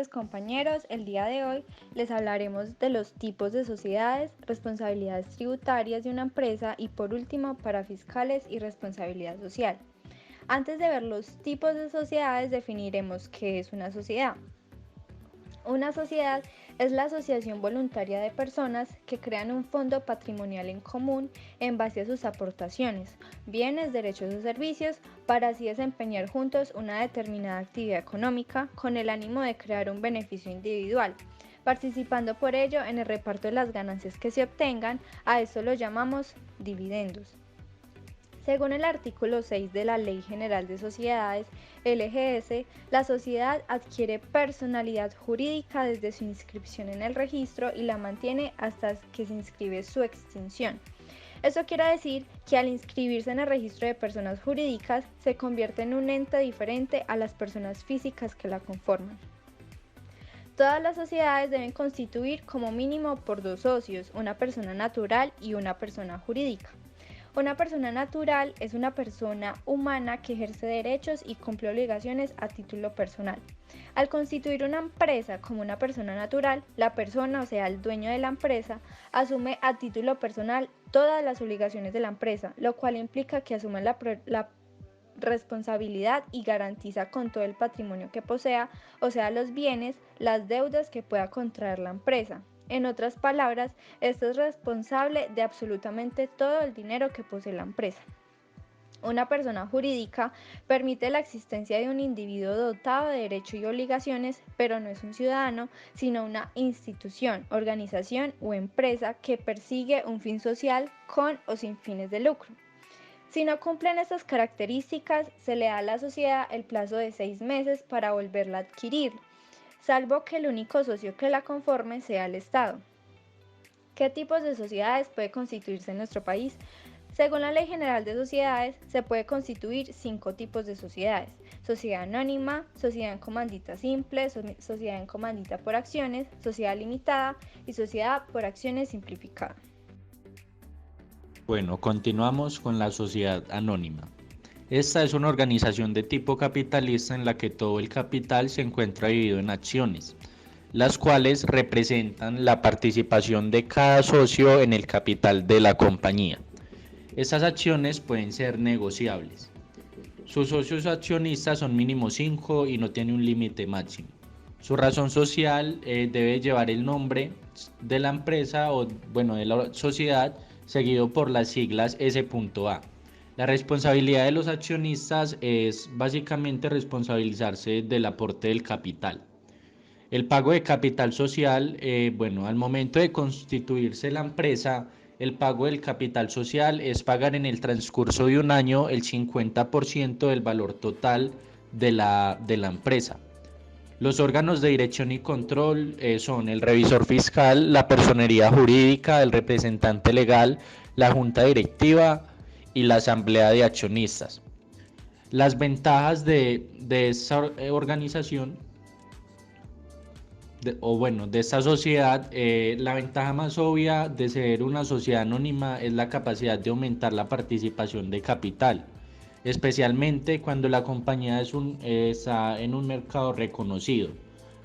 Compañeros, el día de hoy les hablaremos de los tipos de sociedades, responsabilidades tributarias de una empresa y por último parafiscales y responsabilidad social. Antes de ver los tipos de sociedades definiremos qué es una sociedad. Una sociedad es la asociación voluntaria de personas que crean un fondo patrimonial en común en base a sus aportaciones, bienes, derechos o servicios, para así desempeñar juntos una determinada actividad económica con el ánimo de crear un beneficio individual, participando por ello en el reparto de las ganancias que se obtengan. A eso lo llamamos dividendos. Según el artículo 6 de la Ley General de Sociedades, LGS, la sociedad adquiere personalidad jurídica desde su inscripción en el registro y la mantiene hasta que se inscribe su extinción. Eso quiere decir que al inscribirse en el registro de personas jurídicas, se convierte en un ente diferente a las personas físicas que la conforman. Todas las sociedades deben constituir como mínimo por dos socios, una persona natural y una persona jurídica. Una persona natural es una persona humana que ejerce derechos y cumple obligaciones a título personal. Al constituir una empresa como una persona natural, la persona, o sea, el dueño de la empresa, asume a título personal todas las obligaciones de la empresa, lo cual implica que asume la responsabilidad y garantiza con todo el patrimonio que posea, o sea, los bienes, las deudas que pueda contraer la empresa. En otras palabras, esto es responsable de absolutamente todo el dinero que posee la empresa. Una persona jurídica permite la existencia de un individuo dotado de derechos y obligaciones, pero no es un ciudadano, sino una institución, organización o empresa que persigue un fin social con o sin fines de lucro. Si no cumplen estas características, se le da a la sociedad el plazo de 6 meses para volverla a adquirir, salvo que el único socio que la conforme sea el Estado. ¿Qué tipos de sociedades puede constituirse en nuestro país? Según la Ley General de Sociedades, se puede constituir 5 tipos de sociedades: sociedad anónima, sociedad en comandita simple, sociedad en comandita por acciones, sociedad limitada y sociedad por acciones simplificada. Bueno, continuamos con la sociedad anónima. Esta es una organización de tipo capitalista en la que todo el capital se encuentra dividido en acciones, las cuales representan la participación de cada socio en el capital de la compañía. Estas acciones pueden ser negociables. Sus socios accionistas son mínimo 5 y no tiene un límite máximo. Su razón social debe llevar el nombre de la empresa o de la sociedad, seguido por las siglas S.A. La responsabilidad de los accionistas es básicamente responsabilizarse del aporte del capital. El pago de capital social, al momento de constituirse la empresa, el pago del capital social es pagar en el transcurso de un año el 50% del valor total de la empresa. Los órganos de dirección y control son el revisor fiscal, la personería jurídica, el representante legal, la junta directiva y la asamblea de accionistas. Las ventajas de esta organización de esta sociedad, la ventaja más obvia de ser una sociedad anónima es la capacidad de aumentar la participación de capital, especialmente cuando la compañía está en un mercado reconocido,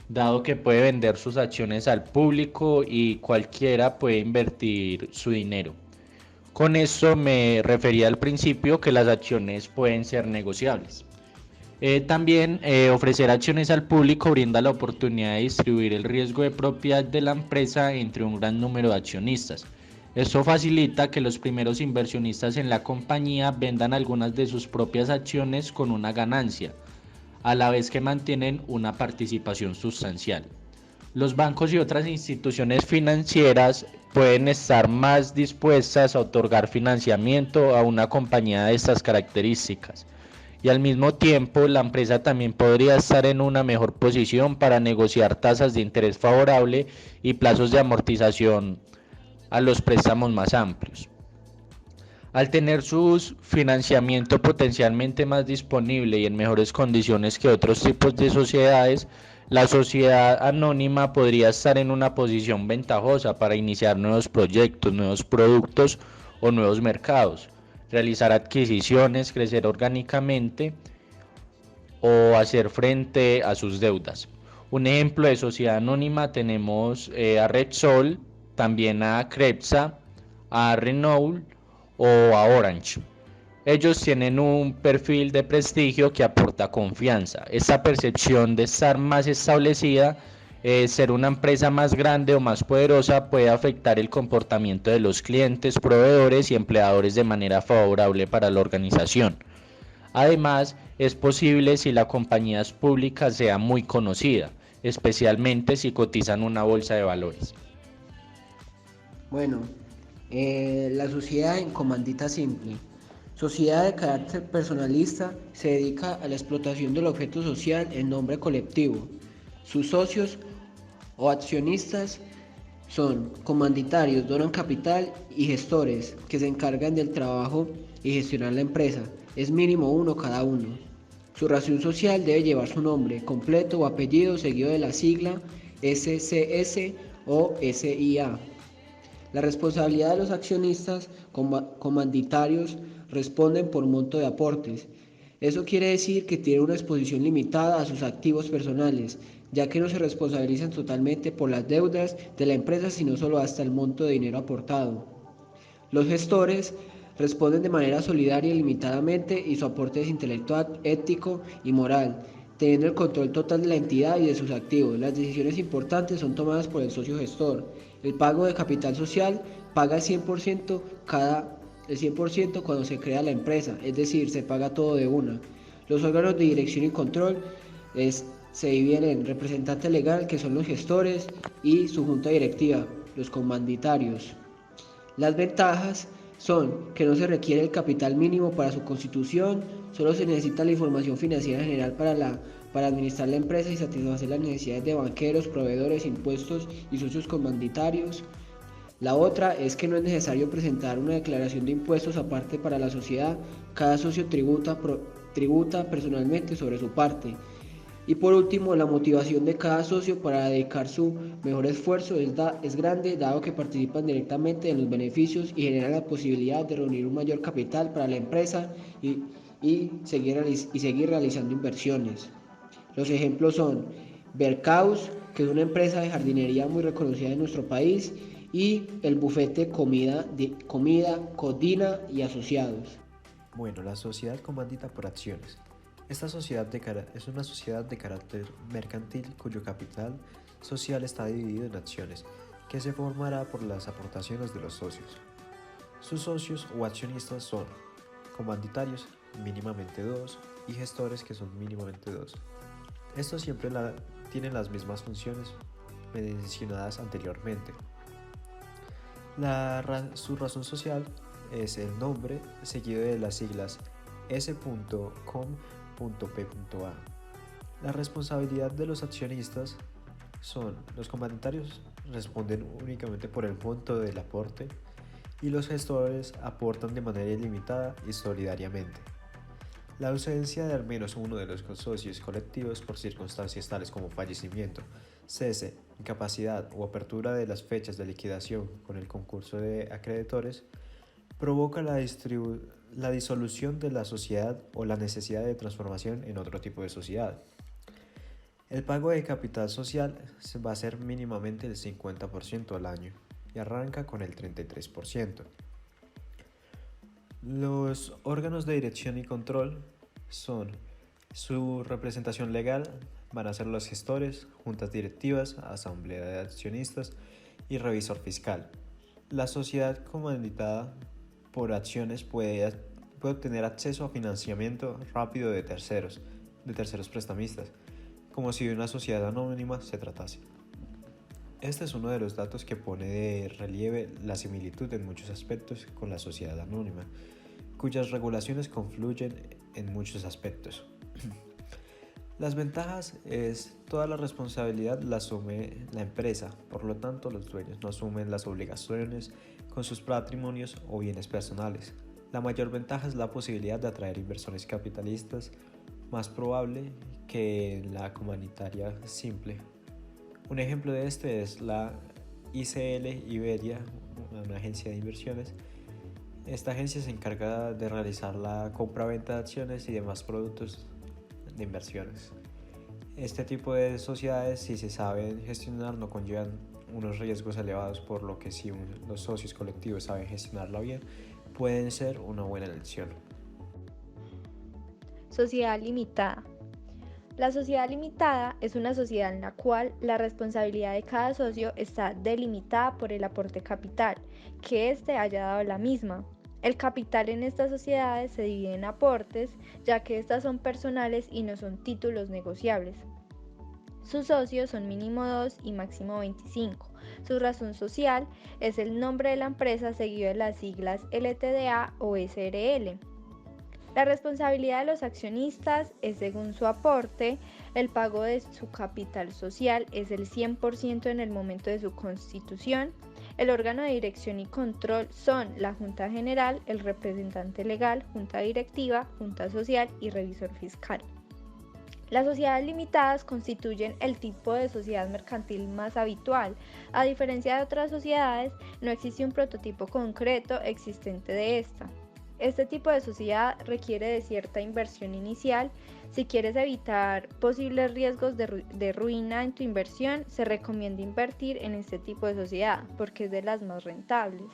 dado que puede vender sus acciones al público y cualquiera puede invertir su dinero. Con esto me refería al principio que las acciones pueden ser negociables. También ofrecer acciones al público brinda la oportunidad de distribuir el riesgo de propiedad de la empresa entre un gran número de accionistas. Esto facilita que los primeros inversionistas en la compañía vendan algunas de sus propias acciones con una ganancia, a la vez que mantienen una participación sustancial. Los bancos y otras instituciones financieras pueden estar más dispuestas a otorgar financiamiento a una compañía de estas características. Y al mismo tiempo la empresa también podría estar en una mejor posición para negociar tasas de interés favorable y plazos de amortización a los préstamos más amplios. Al tener su financiamiento potencialmente más disponible y en mejores condiciones que otros tipos de sociedades, la sociedad anónima podría estar en una posición ventajosa para iniciar nuevos proyectos, nuevos productos o nuevos mercados, realizar adquisiciones, crecer orgánicamente o hacer frente a sus deudas. Un ejemplo de sociedad anónima tenemos a Repsol, también a Crepsa, a Renault o a Orange. Ellos tienen un perfil de prestigio que aporta confianza. Esta percepción de estar más establecida, ser una empresa más grande o más poderosa puede afectar el comportamiento de los clientes, proveedores y empleadores de manera favorable para la organización. Además, es posible si la compañía es pública sea muy conocida, especialmente si cotiza en una bolsa de valores. Bueno, la sociedad en comandita simple. Sociedad de carácter personalista se dedica a la explotación del objeto social en nombre colectivo. Sus socios o accionistas son comanditarios, donan capital y gestores que se encargan del trabajo y gestionar la empresa. Es mínimo uno cada uno. Su razón social debe llevar su nombre completo o apellido seguido de la sigla SCS o SIA. La responsabilidad de los accionistas comanditarios responden por monto de aportes. Eso quiere decir que tienen una exposición limitada a sus activos personales, ya que no se responsabilizan totalmente por las deudas de la empresa, sino solo hasta el monto de dinero aportado. Los gestores responden de manera solidaria y limitadamente y su aporte es intelectual, ético y moral, teniendo el control total de la entidad y de sus activos. Las decisiones importantes son tomadas por el socio gestor. El pago de capital social paga el 100% cuando se crea la empresa, es decir, se paga todo de una. Los órganos de dirección y control se dividen en representante legal, que son los gestores, y su junta directiva, los comanditarios. Las ventajas son que no se requiere el capital mínimo para su constitución, solo se necesita la información financiera general para administrar la empresa y satisfacer las necesidades de banqueros, proveedores, impuestos y socios comanditarios. La otra es que no es necesario presentar una declaración de impuestos aparte para la sociedad, cada socio tributa personalmente sobre su parte. Y por último, la motivación de cada socio para dedicar su mejor esfuerzo es grande, dado que participan directamente en los beneficios y generan la posibilidad de reunir un mayor capital para la empresa y seguir realizando inversiones. Los ejemplos son Bercaus, que es una empresa de jardinería muy reconocida en nuestro país, y el bufete Comida, Codina y Asociados. Bueno, la sociedad comandita por acciones. Esta sociedad es una sociedad de carácter mercantil cuyo capital social está dividido en acciones, que se formará por las aportaciones de los socios. Sus socios o accionistas son comanditarios, mínimamente 2, y gestores, que son mínimamente 2. Estos siempre tienen las mismas funciones mencionadas anteriormente. Su razón social es el nombre seguido de las siglas S.com.p.a. La responsabilidad de los accionistas son: los comanditarios responden únicamente por el monto del aporte y los gestores aportan de manera ilimitada y solidariamente. La ausencia de al menos uno de los socios colectivos por circunstancias tales como fallecimiento, cese, incapacidad o apertura de las fechas de liquidación con el concurso de acreedores provoca la disolución de la sociedad o la necesidad de transformación en otro tipo de sociedad. El pago de capital social va a ser mínimamente el 50% al año y arranca con el 33%. Los órganos de dirección y control son: su representación legal van a ser los gestores, juntas directivas, asamblea de accionistas y revisor fiscal. La sociedad comanditada por acciones puede obtener acceso a financiamiento rápido de terceros prestamistas, como si de una sociedad anónima se tratase. Este es uno de los datos que pone de relieve la similitud en muchos aspectos con la sociedad anónima, cuyas regulaciones confluyen en muchos aspectos. Las ventajas es: toda la responsabilidad la asume la empresa, por lo tanto los dueños no asumen las obligaciones con sus patrimonios o bienes personales. La mayor ventaja es la posibilidad de atraer inversores capitalistas, más probable que en la comunitaria simple. Un ejemplo de este es la ICL Iberia, una agencia de inversiones. Esta agencia se encarga de realizar la compra-venta de acciones y demás productos de inversiones. Este tipo de sociedades, si se saben gestionar, no conllevan unos riesgos elevados, por lo que si los socios colectivos saben gestionarla bien, pueden ser una buena elección. Sociedad limitada. La sociedad limitada es una sociedad en la cual la responsabilidad de cada socio está delimitada por el aporte capital, que éste haya dado la misma. El capital en estas sociedades se divide en aportes, ya que estas son personales y no son títulos negociables. Sus socios son mínimo 2 y máximo 25. Su razón social es el nombre de la empresa seguido de las siglas LTDA o SRL. La responsabilidad de los accionistas es según su aporte, el pago de su capital social es el 100% en el momento de su constitución, el órgano de dirección y control son la Junta General, el representante legal, Junta Directiva, Junta Social y Revisor Fiscal. Las sociedades limitadas constituyen el tipo de sociedad mercantil más habitual. A diferencia de otras sociedades, no existe un prototipo concreto existente de esta. Este tipo de sociedad requiere de cierta inversión inicial. Si quieres evitar posibles riesgos de ruina en tu inversión, se recomienda invertir en este tipo de sociedad porque es de las más rentables.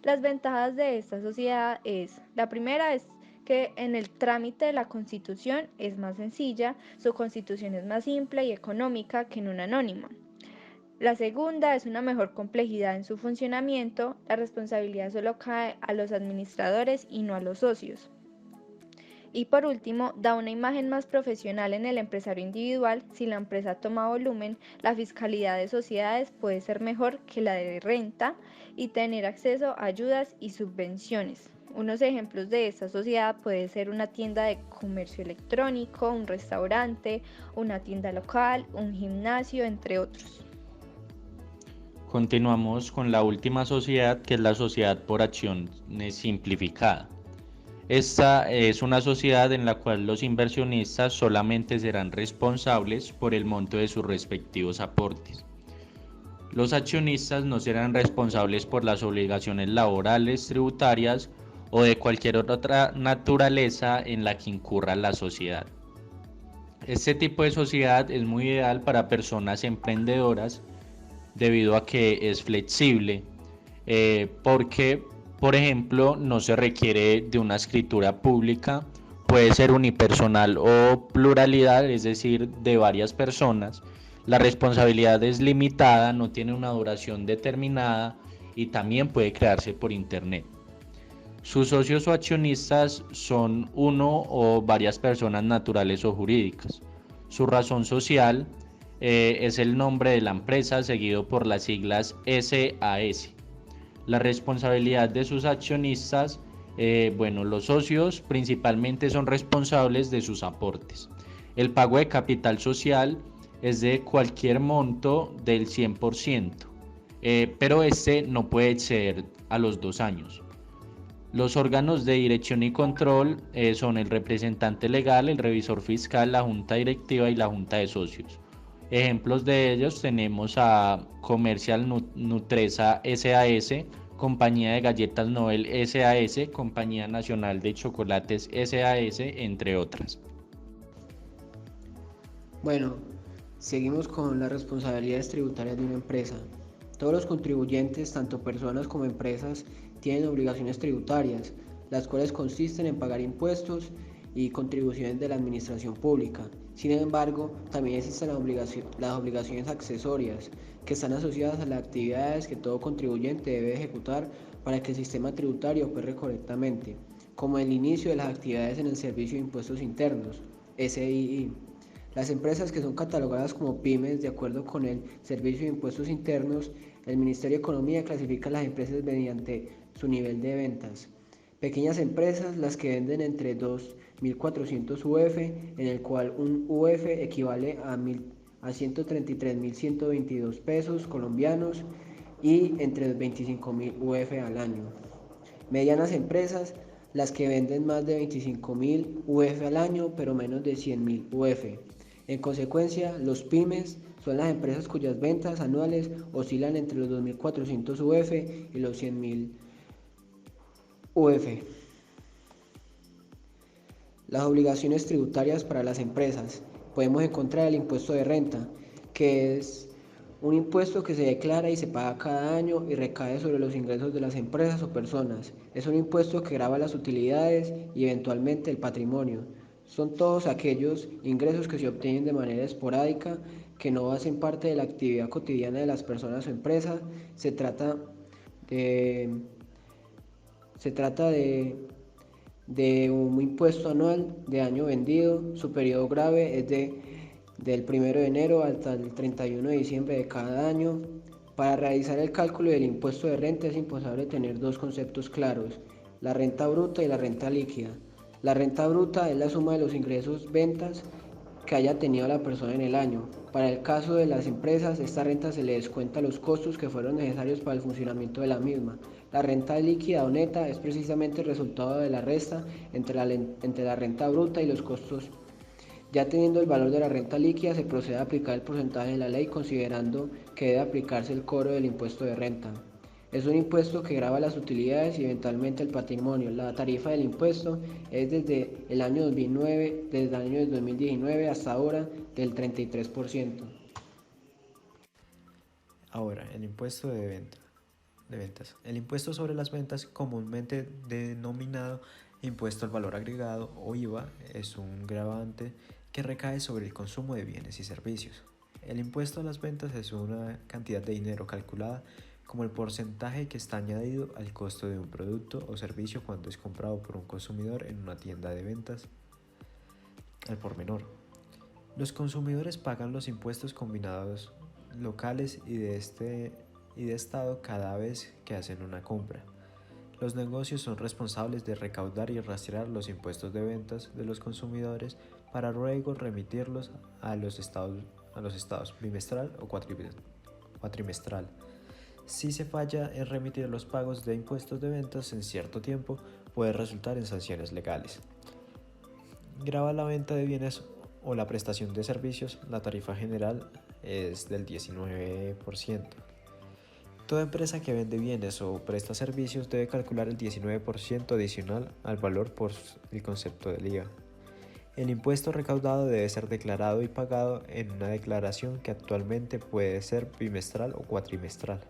Las ventajas de esta sociedad la primera es que en el trámite de la constitución es más sencilla, su constitución es más simple y económica que en una anónima. La segunda es una mejor complejidad en su funcionamiento, la responsabilidad solo cae a los administradores y no a los socios. Y por último, da una imagen más profesional en el empresario individual. Si la empresa toma volumen, la fiscalidad de sociedades puede ser mejor que la de renta y tener acceso a ayudas y subvenciones. Unos ejemplos de esta sociedad puede ser una tienda de comercio electrónico, un restaurante, una tienda local, un gimnasio, entre otros. Continuamos con la última sociedad, que es la sociedad por acciones simplificada. Esta es una sociedad en la cual los inversionistas solamente serán responsables por el monto de sus respectivos aportes. Los accionistas no serán responsables por las obligaciones laborales, tributarias o de cualquier otra naturaleza en la que incurra la sociedad. Este tipo de sociedad es muy ideal para personas emprendedoras debido a que es flexible, porque, por ejemplo, no se requiere de una escritura pública, puede ser unipersonal o pluralidad, es decir, de varias personas. La responsabilidad es limitada, no tiene una duración determinada y también puede crearse por internet. Sus socios o accionistas son uno o varias personas naturales o jurídicas. Su razón social es el nombre de la empresa seguido por las siglas SAS. La responsabilidad de sus accionistas, los socios principalmente son responsables de sus aportes. El pago de capital social es de cualquier monto del 100%, pero este no puede exceder a los 2 años. Los órganos de dirección y control son el representante legal, el revisor fiscal, la junta directiva y la junta de socios. Ejemplos de ellos tenemos a Comercial Nutresa SAS, Compañía de Galletas Nobel SAS, Compañía Nacional de Chocolates SAS, entre otras. Bueno, seguimos con las responsabilidades tributarias de una empresa. Todos los contribuyentes, tanto personas como empresas, tienen obligaciones tributarias, las cuales consisten en pagar impuestos y contribuciones de la administración pública. Sin embargo, también existen las obligaciones accesorias, que están asociadas a las actividades que todo contribuyente debe ejecutar para que el sistema tributario opere correctamente, como el inicio de las actividades en el Servicio de Impuestos Internos, SII. Las empresas que son catalogadas como pymes de acuerdo con el Servicio de Impuestos Internos, el Ministerio de Economía clasifica a las empresas mediante su nivel de ventas. Pequeñas empresas, las que venden entre 2.400 UF, en el cual un UF equivale a 133.122 pesos colombianos y entre 25.000 UF al año. Medianas empresas, las que venden más de 25.000 UF al año, pero menos de 100.000 UF. En consecuencia, los pymes son las empresas cuyas ventas anuales oscilan entre los 2.400 UF y los 100.000 UF. Las obligaciones tributarias para las empresas. podemos encontrar el impuesto de renta, que es un impuesto que se declara y se paga cada año y recae sobre los ingresos de las empresas o personas. Es un impuesto que grava las utilidades y eventualmente el patrimonio. Son todos aquellos ingresos que se obtienen de manera esporádica, que no hacen parte de la actividad cotidiana de las personas o empresas. Se trata de un impuesto anual de año vendido. Su periodo grave es del 1 de enero hasta el 31 de diciembre de cada año. Para realizar el cálculo del impuesto de renta es imposible tener dos conceptos claros: la renta bruta y la renta líquida. La renta bruta es la suma de los ingresos ventas que haya tenido la persona en el año. Para el caso de las empresas, esta renta se le descuenta los costos que fueron necesarios para el funcionamiento de la misma. La renta líquida o neta es precisamente el resultado de la resta entre la renta bruta y los costos. Ya teniendo el valor de la renta líquida, se procede a aplicar el porcentaje de la ley, considerando que debe aplicarse el cobro del impuesto de renta. Es un impuesto que grava las utilidades y eventualmente el patrimonio. La tarifa del impuesto es desde el año 2019 hasta ahora del 33%. Ahora, el impuesto de ventas. El impuesto sobre las ventas, comúnmente denominado impuesto al valor agregado o IVA, es un gravante que recae sobre el consumo de bienes y servicios. El impuesto a las ventas es una cantidad de dinero calculada como el porcentaje que está añadido al costo de un producto o servicio cuando es comprado por un consumidor en una tienda de ventas al por menor. Los consumidores pagan los impuestos combinados locales y de estado cada vez que hacen una compra. Los negocios son responsables de recaudar y rastrear los impuestos de ventas de los consumidores para luego remitirlos a los estados bimestral o cuatrimestral. Si se falla en remitir los pagos de impuestos de ventas en cierto tiempo, puede resultar en sanciones legales. Grava la venta de bienes o la prestación de servicios. La tarifa general es del 19%. Toda empresa que vende bienes o presta servicios debe calcular el 19% adicional al valor por el concepto del IVA. El impuesto recaudado debe ser declarado y pagado en una declaración que actualmente puede ser bimestral o cuatrimestral.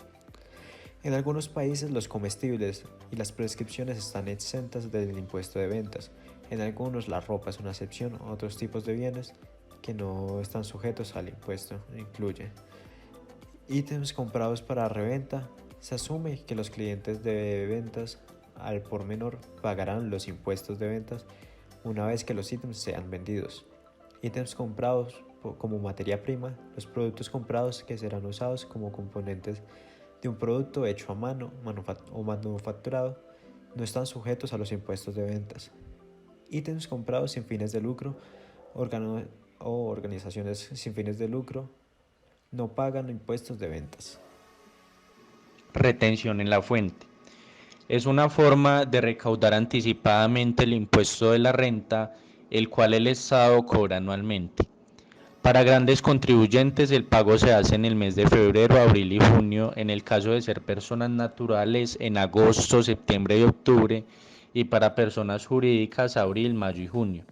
En algunos países los comestibles y las prescripciones están exentas del impuesto de ventas. En algunos la ropa es una excepción. Otros tipos de bienes que no están sujetos al impuesto incluye ítems comprados para reventa. Se asume que los clientes de ventas al por menor pagarán los impuestos de ventas una vez que los ítems sean vendidos. Ítems comprados como materia prima, los productos comprados que serán usados como componentes de un producto hecho a mano o manufacturado, no están sujetos a los impuestos de ventas. Ítems comprados sin fines de lucro o organizaciones sin fines de lucro no pagan impuestos de ventas. Retención en la fuente. Es una forma de recaudar anticipadamente el impuesto de la renta, el cual el Estado cobra anualmente. Para grandes contribuyentes el pago se hace en el mes de febrero, abril y junio, en el caso de ser personas naturales en agosto, septiembre y octubre, y para personas jurídicas abril, mayo y junio.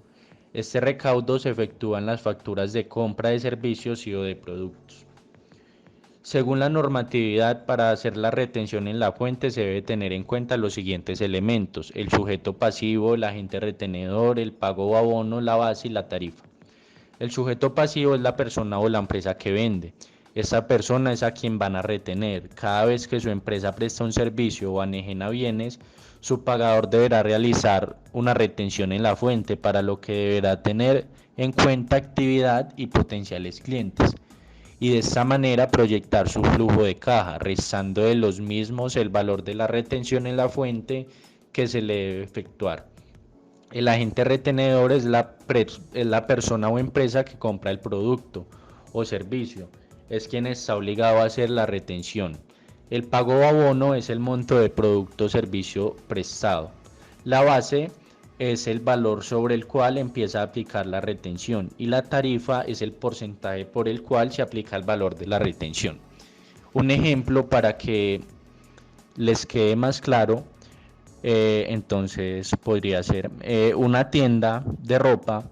Este recaudo se efectúa en las facturas de compra de servicios y o de productos. Según la normatividad, para hacer la retención en la fuente se debe tener en cuenta los siguientes elementos: el sujeto pasivo, el agente retenedor, el pago o abono, la base y la tarifa. El sujeto pasivo es la persona o la empresa que vende. Esta persona es a quien van a retener. Cada vez que su empresa presta un servicio o anejena bienes, su pagador deberá realizar una retención en la fuente, para lo que deberá tener en cuenta actividad y potenciales clientes, y de esta manera proyectar su flujo de caja, restando de los mismos el valor de la retención en la fuente que se le debe efectuar. El agente retenedor es la persona o empresa que compra el producto o servicio, es quien está obligado a hacer la retención. El pago o abono es el monto de producto o servicio prestado. La base es el valor sobre el cual empieza a aplicar la retención, y la tarifa es el porcentaje por el cual se aplica el valor de la retención. Un ejemplo para que les quede más claro. Entonces podría ser una tienda de ropa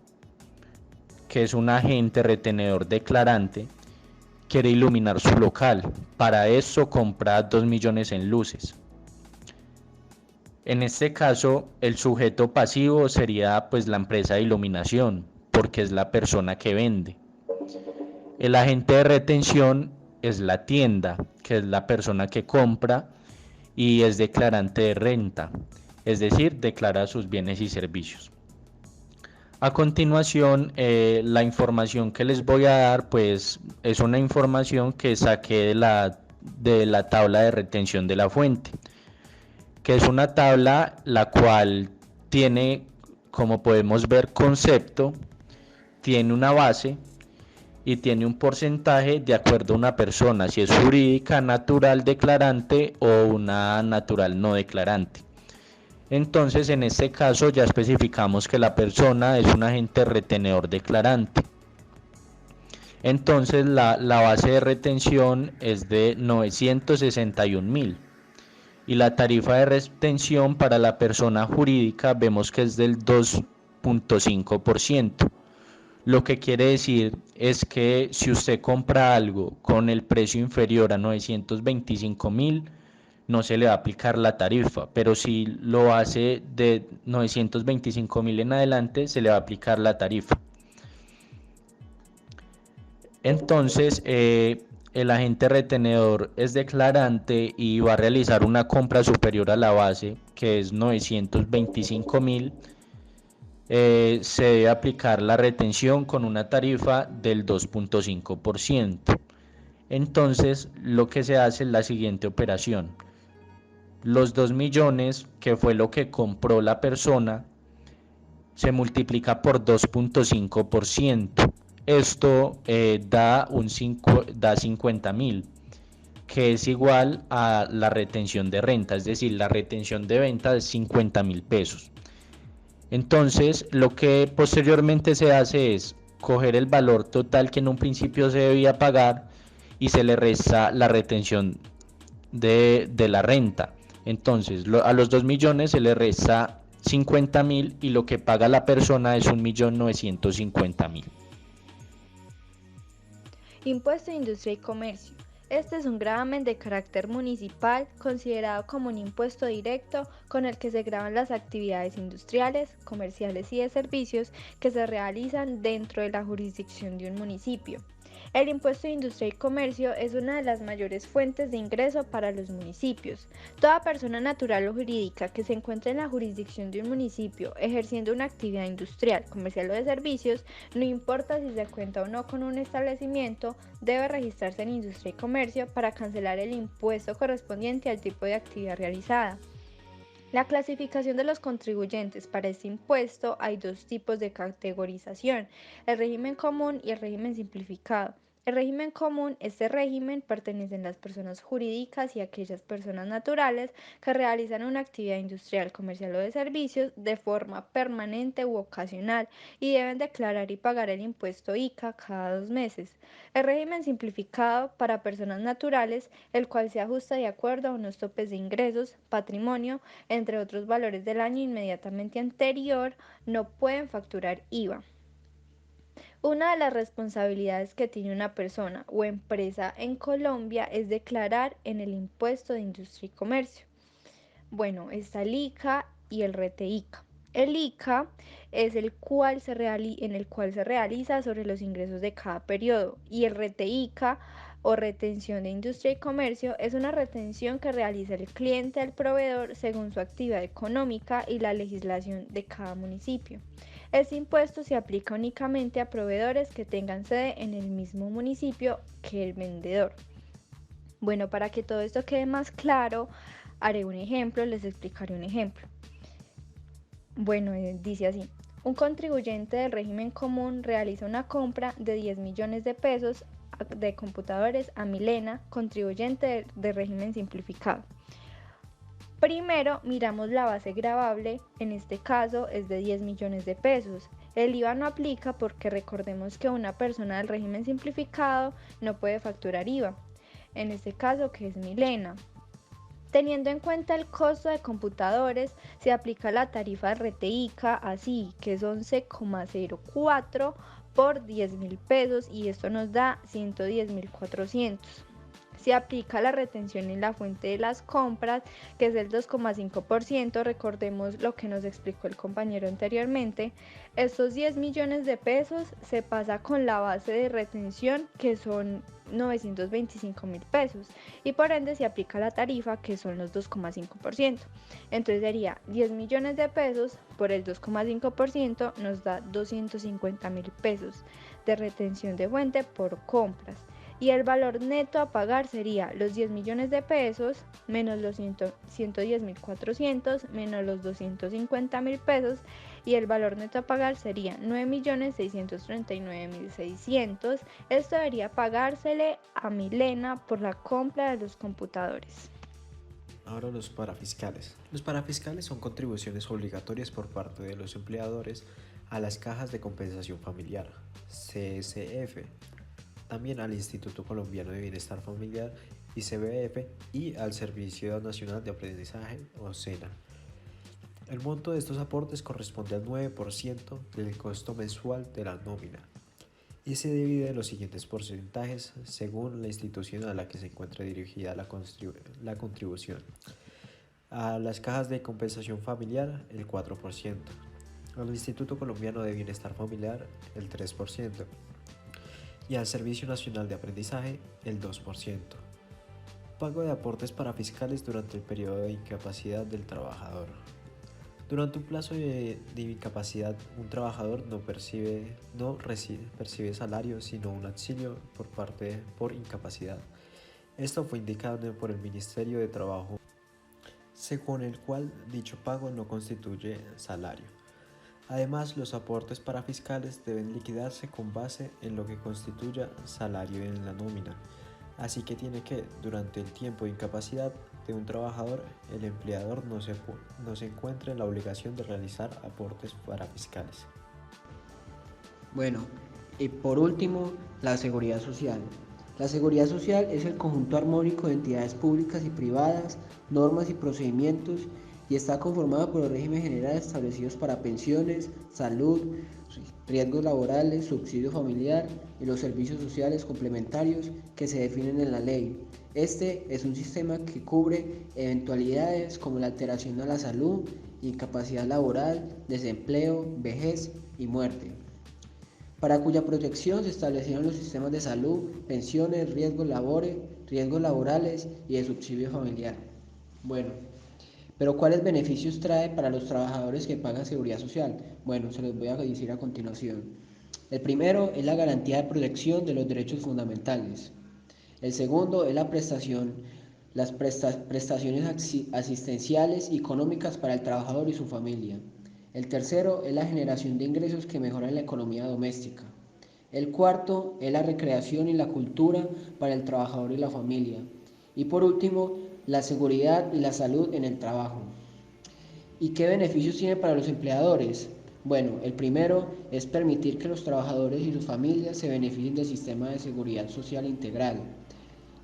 que es un agente retenedor declarante, quiere iluminar su local. Para eso compra 2 millones en luces. En este caso, el sujeto pasivo sería pues la empresa de iluminación, porque es la persona que vende. El agente de retención es la tienda, que es la persona que compra y es declarante de renta, es decir, declara sus bienes y servicios. A continuación, la información que les voy a dar pues es una información que saqué de la tabla de retención de la fuente, que es una tabla la cual tiene, como podemos ver, concepto, tiene una base y tiene un porcentaje de acuerdo a una persona, si es jurídica, natural, declarante o una natural no declarante. Entonces, en este caso ya especificamos que la persona es un agente retenedor declarante. Entonces, la base de retención es de 961.000 y la tarifa de retención para la persona jurídica vemos que es del 2.5%. Lo que quiere decir es que si usted compra algo con el precio inferior a 925.000, no se le va a aplicar la tarifa, pero si lo hace de 925.000 en adelante, se le va a aplicar la tarifa. Entonces, el agente retenedor es declarante y va a realizar una compra superior a la base, que es 925.000. Se debe aplicar la retención con una tarifa del 2.5%. Entonces, lo que se hace es la siguiente operación. Los 2 millones, que fue lo que compró la persona, se multiplica por 2.5%. Esto da 50.000, que es igual a la retención de renta, es decir, la retención de venta es 50.000 pesos. Entonces, lo que posteriormente se hace es coger el valor total que en un principio se debía pagar y se le resta la retención de la renta. Entonces, a los 2 millones se le resta 50.000 y lo que paga la persona es 1.950.000. Impuesto de Industria y Comercio. Este es un gravamen de carácter municipal considerado como un impuesto directo con el que se gravan las actividades industriales, comerciales y de servicios que se realizan dentro de la jurisdicción de un municipio. El impuesto de Industria y Comercio es una de las mayores fuentes de ingreso para los municipios. Toda persona natural o jurídica que se encuentre en la jurisdicción de un municipio ejerciendo una actividad industrial, comercial o de servicios, no importa si se cuenta o no con un establecimiento, debe registrarse en Industria y Comercio para cancelar el impuesto correspondiente al tipo de actividad realizada. La clasificación de los contribuyentes para este impuesto hay dos tipos de categorización, el régimen común y el régimen simplificado. El régimen común, este régimen pertenecen las personas jurídicas y aquellas personas naturales que realizan una actividad industrial, comercial o de servicios de forma permanente u ocasional y deben declarar y pagar el impuesto ICA cada 2 meses. El régimen simplificado para personas naturales, el cual se ajusta de acuerdo a unos topes de ingresos, patrimonio, entre otros valores del año inmediatamente anterior, no pueden facturar IVA. Una de las responsabilidades que tiene una persona o empresa en Colombia es declarar en el impuesto de industria y comercio. Bueno, está el ICA y el RETE-ICA. El ICA es en el cual se realiza sobre los ingresos de cada periodo y el RETE-ICA o retención de industria y comercio es una retención que realiza el cliente al proveedor según su actividad económica y la legislación de cada municipio. Este impuesto se aplica únicamente a proveedores que tengan sede en el mismo municipio que el vendedor. Bueno, para que todo esto quede más claro, haré un ejemplo, les explicaré un ejemplo. Bueno, dice así. Un contribuyente del régimen común realiza una compra de 10 millones de pesos de computadores a Milena, contribuyente de régimen simplificado. Primero miramos la base gravable, en este caso es de 10 millones de pesos. El IVA no aplica porque recordemos que una persona del régimen simplificado no puede facturar IVA, en este caso que es Milena. Teniendo en cuenta el costo de computadores, se aplica la tarifa RETE-ICA así, que es 11,04 por 10.000 pesos y esto nos da 110.400. Se aplica la retención en la fuente de las compras, que es el 2,5%, recordemos lo que nos explicó el compañero anteriormente. Estos 10 millones de pesos se pasa con la base de retención, que son 925.000 pesos, y por ende se aplica la tarifa, que son los 2,5%. Entonces sería 10 millones de pesos por el 2,5% nos da 250.000 pesos de retención de fuente por compras. Y el valor neto a pagar sería los 10 millones de pesos menos los 110.400 menos los 250.000 pesos, y el valor neto a pagar sería 9.639.600. Esto debería pagársele a Milena por la compra de los computadores. Ahora los parafiscales. Los parafiscales son contribuciones obligatorias por parte de los empleadores a las cajas de compensación familiar, CSF, también al Instituto Colombiano de Bienestar Familiar, ICBF, y al Servicio Nacional de Aprendizaje, o SENA. El monto de estos aportes corresponde al 9% del costo mensual de la nómina y se divide en los siguientes porcentajes según la institución a la que se encuentra dirigida la contribución. A las cajas de compensación familiar, el 4%. Al Instituto Colombiano de Bienestar Familiar, el 3%. Y al Servicio Nacional de Aprendizaje, el 2%. Pago de aportes parafiscales durante el periodo de incapacidad del trabajador. Durante un plazo de incapacidad, un trabajador no percibe salario, sino un auxilio por incapacidad. Esto fue indicado por el Ministerio de Trabajo, según el cual dicho pago no constituye salario. Además, los aportes parafiscales deben liquidarse con base en lo que constituya salario en la nómina. Así que tiene que, durante el tiempo de incapacidad de un trabajador, el empleador no se encuentre en la obligación de realizar aportes parafiscales. Bueno, y por último, la seguridad social. La seguridad social es el conjunto armónico de entidades públicas y privadas, normas y procedimientos, y está conformada por los regímenes generales establecidos para pensiones, salud, riesgos laborales, subsidio familiar y los servicios sociales complementarios que se definen en la ley. Este es un sistema que cubre eventualidades como la alteración a la salud, incapacidad laboral, desempleo, vejez y muerte, para cuya protección se establecieron los sistemas de salud, pensiones, riesgos laborales y de subsidio familiar. Bueno, pero ¿cuáles beneficios trae para los trabajadores que pagan seguridad social? Bueno, se los voy a decir a continuación. El primero es la garantía de protección de los derechos fundamentales. El segundo es las prestaciones asistenciales y económicas para el trabajador y su familia. El tercero es la generación de ingresos que mejoran la economía doméstica. El cuarto es la recreación y la cultura para el trabajador y la familia. Y por último, la seguridad y la salud en el trabajo. ¿Y qué beneficios tiene para los empleadores? Bueno, el primero es permitir que los trabajadores y sus familias se beneficien del sistema de seguridad social integral.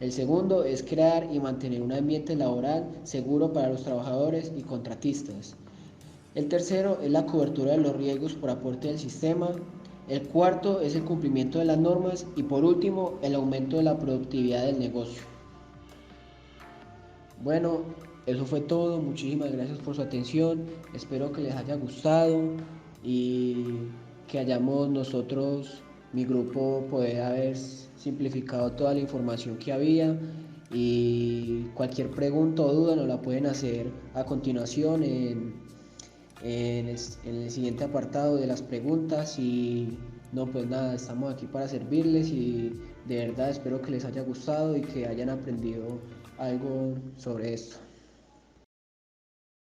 El segundo es crear y mantener un ambiente laboral seguro para los trabajadores y contratistas. El tercero es la cobertura de los riesgos por aporte del sistema. El cuarto es el cumplimiento de las normas y por último el aumento de la productividad del negocio. Bueno, eso fue todo. Muchísimas gracias por su atención. Espero que les haya gustado y que hayamos nosotros, mi grupo, poder haber simplificado toda la información que había. Y cualquier pregunta o duda nos la pueden hacer a continuación en el siguiente apartado de las preguntas. Y no, pues nada, estamos aquí para servirles y de verdad espero que les haya gustado y que hayan aprendido algo sobre esto.